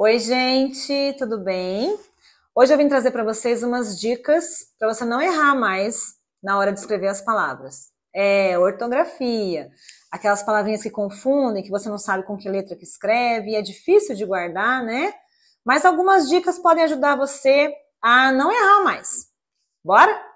Oi, gente, tudo bem? Hoje eu vim trazer para vocês umas dicas para você não errar mais na hora de escrever as palavras. Ortografia, aquelas palavrinhas que confundem, que você não sabe com que letra que escreve, é difícil de guardar, né? Mas algumas dicas podem ajudar você a não errar mais. Bora?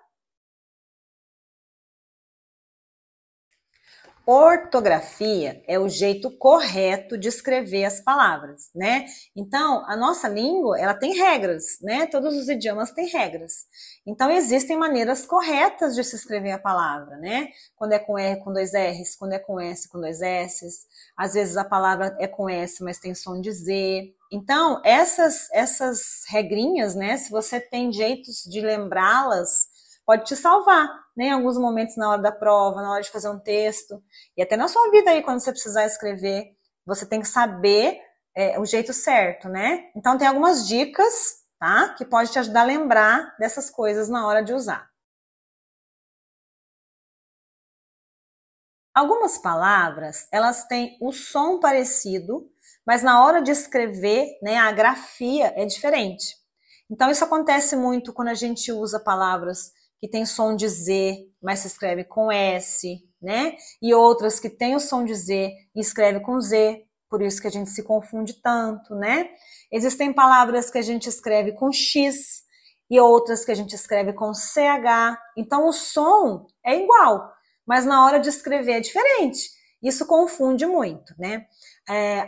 Ortografia é o jeito correto de escrever as palavras, né? Então, a nossa língua, ela tem regras, né? Todos os idiomas têm regras. Então, existem maneiras corretas de se escrever a palavra, né? Quando é com R com dois R's, quando é com S com dois S's. Às vezes a palavra é com S, mas tem som de Z. Então, essas regrinhas, né? Se você tem jeitos de lembrá-las, pode te salvar, né? Em alguns momentos na hora da prova, na hora de fazer um texto. E até na sua vida aí, quando você precisar escrever, você tem que saber o jeito certo, né? Então tem algumas dicas, tá? Que pode te ajudar a lembrar dessas coisas na hora de usar. Algumas palavras, elas têm o som parecido, mas na hora de escrever, né, a grafia é diferente. Então isso acontece muito quando a gente usa palavras que têm som de Z, mas se escreve com S, né? E outras que têm o som de Z e escreve com Z, por isso que a gente se confunde tanto, né? Existem palavras que a gente escreve com X e outras que a gente escreve com CH. Então o som é igual, mas na hora de escrever é diferente. Isso confunde muito, né?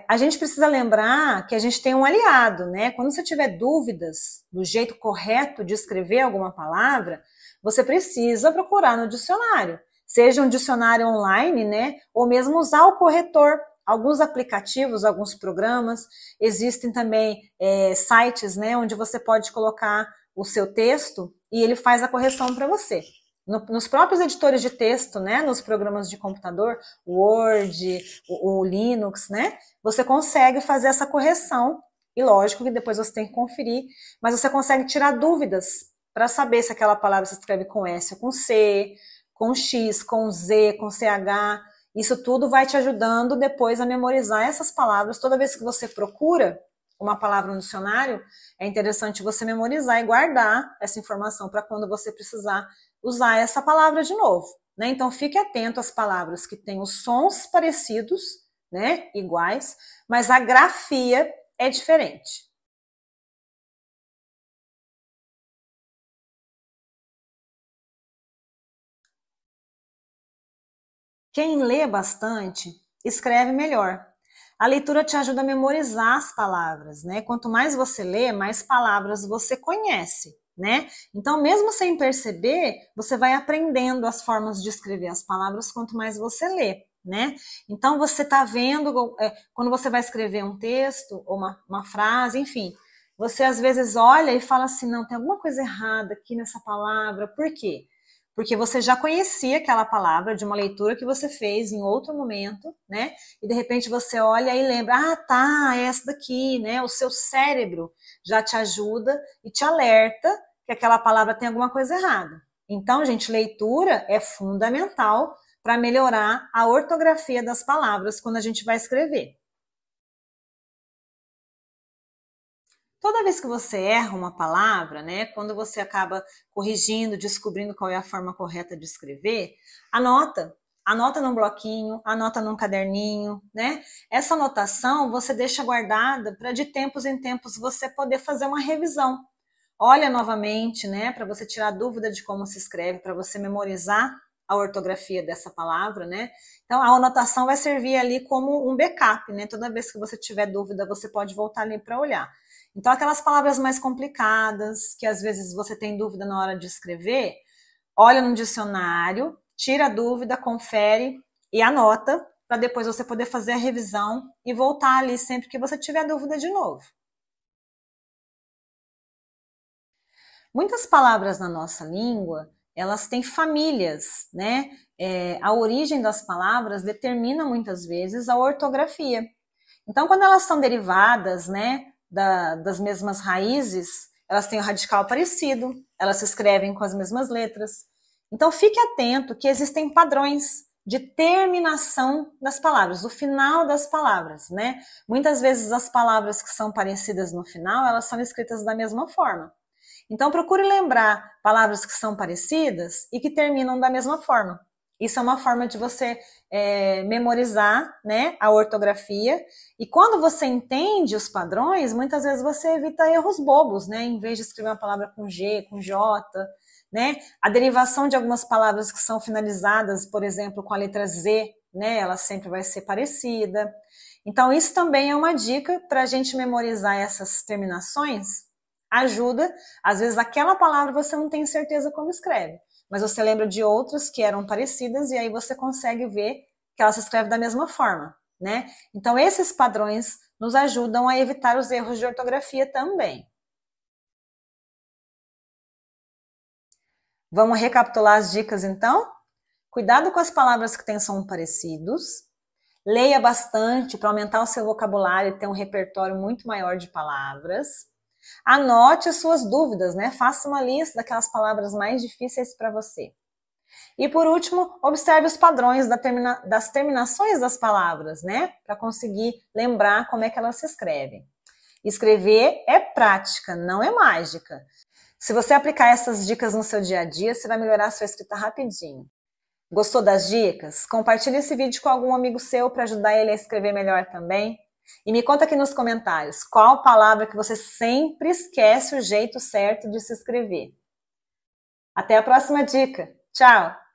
A gente precisa lembrar que a gente tem um aliado, né? Quando você tiver dúvidas do jeito correto de escrever alguma palavra, você precisa procurar no dicionário, seja um dicionário online, né? Ou mesmo usar o corretor. Alguns aplicativos, alguns programas, existem também sites, né? Onde você pode colocar o seu texto e ele faz a correção para você. Nos próprios editores de texto, né, nos programas de computador, Word, o Linux, né, você consegue fazer essa correção, e lógico que depois você tem que conferir, mas você consegue tirar dúvidas para saber se aquela palavra se escreve com S ou com C, com X, com Z, com CH, isso tudo vai te ajudando depois a memorizar essas palavras. Toda vez que você procura uma palavra no dicionário, é interessante você memorizar e guardar essa informação para quando você precisar usar essa palavra de novo, né? Então fique atento às palavras que têm os sons parecidos, né, iguais, mas a grafia é diferente. Quem lê bastante, escreve melhor. A leitura te ajuda a memorizar as palavras, né? Quanto mais você lê, mais palavras você conhece, né? Então, mesmo sem perceber, você vai aprendendo as formas de escrever as palavras quanto mais você lê, né? Então, você está vendo, quando você vai escrever um texto ou uma frase, enfim, você às vezes olha e fala assim, não, tem alguma coisa errada aqui nessa palavra, por quê? Porque você já conhecia aquela palavra de uma leitura que você fez em outro momento, né? E de repente você olha e lembra, ah, tá, é essa daqui, né? O seu cérebro já te ajuda e te alerta que aquela palavra tem alguma coisa errada. Então, gente, leitura é fundamental para melhorar a ortografia das palavras quando a gente vai escrever. Toda vez que você erra uma palavra, né, quando você acaba corrigindo, descobrindo qual é a forma correta de escrever, anota. Anota num bloquinho, anota num caderninho, né? Essa anotação você deixa guardada para de tempos em tempos você poder fazer uma revisão. Olha novamente, né, para você tirar dúvida de como se escreve, para você memorizar a ortografia dessa palavra, né? Então a anotação vai servir ali como um backup, né? Toda vez que você tiver dúvida, você pode voltar ali para olhar. Então aquelas palavras mais complicadas, que às vezes você tem dúvida na hora de escrever, olha no dicionário, tira a dúvida, confere e anota para depois você poder fazer a revisão e voltar ali sempre que você tiver dúvida de novo. Muitas palavras na nossa língua, elas têm famílias, né? A origem das palavras determina muitas vezes a ortografia. Então, quando elas são derivadas, né, das mesmas raízes, elas têm o radical parecido, elas se escrevem com as mesmas letras. Então, fique atento que existem padrões de terminação das palavras, do final das palavras, né? Muitas vezes as palavras que são parecidas no final, elas são escritas da mesma forma. Então procure lembrar palavras que são parecidas e que terminam da mesma forma. Isso é uma forma de você memorizar, né, a ortografia. E quando você entende os padrões, muitas vezes você evita erros bobos, né? Em vez de escrever uma palavra com G, com J, né? A derivação de algumas palavras que são finalizadas, por exemplo, com a letra Z, né? Ela sempre vai ser parecida. Então, isso também é uma dica para a gente memorizar essas terminações. Ajuda. Às vezes, aquela palavra você não tem certeza como escreve, mas você lembra de outras que eram parecidas e aí você consegue ver que ela se escreve da mesma forma, né? Então, esses padrões nos ajudam a evitar os erros de ortografia também. Vamos recapitular as dicas, então? Cuidado com as palavras que têm som parecidos. Leia bastante para aumentar o seu vocabulário e ter um repertório muito maior de palavras. Anote as suas dúvidas, né? Faça uma lista daquelas palavras mais difíceis para você. E por último, observe os padrões das terminações das palavras, né? Para conseguir lembrar como é que elas se escrevem. Escrever é prática, não é mágica. Se você aplicar essas dicas no seu dia a dia, você vai melhorar a sua escrita rapidinho. Gostou das dicas? Compartilhe esse vídeo com algum amigo seu para ajudar ele a escrever melhor também. E me conta aqui nos comentários qual palavra que você sempre esquece o jeito certo de se escrever. Até a próxima dica. Tchau!